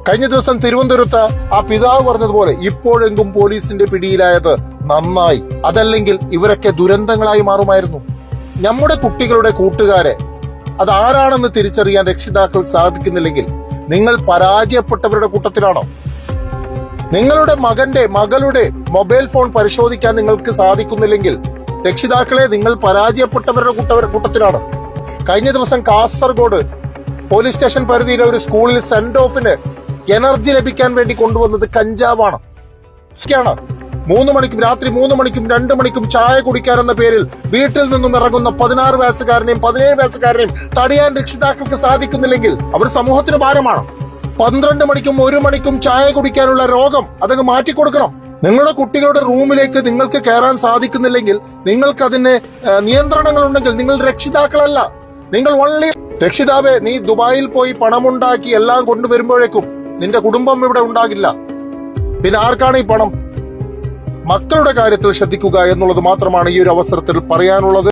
കഴിഞ്ഞ ദിവസം തിരുവനന്തപുരത്ത് ആ പിതാവ് പറഞ്ഞതുപോലെ ഇപ്പോഴെങ്കും പോലീസിന്റെ പിടിയിലായത് നന്നായി. അതല്ലെങ്കിൽ ഇവരൊക്കെ ദുരന്തങ്ങളായി മാറുമായിരുന്നു. നമ്മുടെ കുട്ടികളുടെ കൂട്ടുകാരെ അതാരാണെന്ന് തിരിച്ചറിയാൻ രക്ഷിതാക്കൾ സാധിക്കുന്നില്ലെങ്കിൽ നിങ്ങൾ പരാജയപ്പെട്ടവരുടെ കൂട്ടത്തിലാണോ? നിങ്ങളുടെ മകളുടെ മൊബൈൽ ഫോൺ പരിശോധിക്കാൻ നിങ്ങൾക്ക് സാധിക്കുന്നില്ലെങ്കിൽ രക്ഷിതാക്കളെ നിങ്ങൾ പരാജയപ്പെട്ടവരുടെ കൂട്ടത്തിലാണ്. കഴിഞ്ഞ ദിവസം കാസർഗോഡ് പോലീസ് സ്റ്റേഷൻ പരിധിയിലെ ഒരു സ്കൂളിൽ സെന്റ് ഓഫിന് എനർജി ലഭിക്കാൻ വേണ്ടി കൊണ്ടുവന്നത് കഞ്ചാവാണ്. രാത്രി 3 മണിക്കും 2 മണിക്കും ചായ കുടിക്കാനെന്ന പേരിൽ വീട്ടിൽ നിന്നും ഇറങ്ങുന്ന 16 വയസ്സുകാരനെയും 17 വയസ്സുകാരനെയും തടയാൻ രക്ഷിതാക്കൾക്ക് സാധിക്കുന്നില്ലെങ്കിൽ അവർ സമൂഹത്തിന് ഭാരമാണ്. 12 മണിക്കും 1 മണിക്കും ചായ കുടിക്കാനുള്ള രോഗം അതങ്ങ് മാറ്റിക്കൊടുക്കണം. നിങ്ങളുടെ കുട്ടികളുടെ റൂമിലേക്ക് നിങ്ങൾക്ക് കയറാൻ സാധിക്കുന്നില്ലെങ്കിൽ നിങ്ങൾക്ക് അതിന് നിയന്ത്രണങ്ങൾ ഉണ്ടെങ്കിൽ നിങ്ങൾ രക്ഷിതാക്കളല്ല. നിങ്ങൾ രക്ഷിതാവേ, നീ ദുബായിൽ പോയി പണമുണ്ടാക്കി എല്ലാം കൊണ്ടുവരുമ്പോഴേക്കും നിന്റെ കുടുംബം ഇവിടെ ഉണ്ടാകില്ല. പിന്നെ ആർക്കാണ് ഈ പണം? മക്കളുടെ കാര്യത്തിൽ ശ്രദ്ധിക്കുക എന്നുള്ളത് മാത്രമാണ് ഈ ഒരു അവസരത്തിൽ പറയാനുള്ളത്.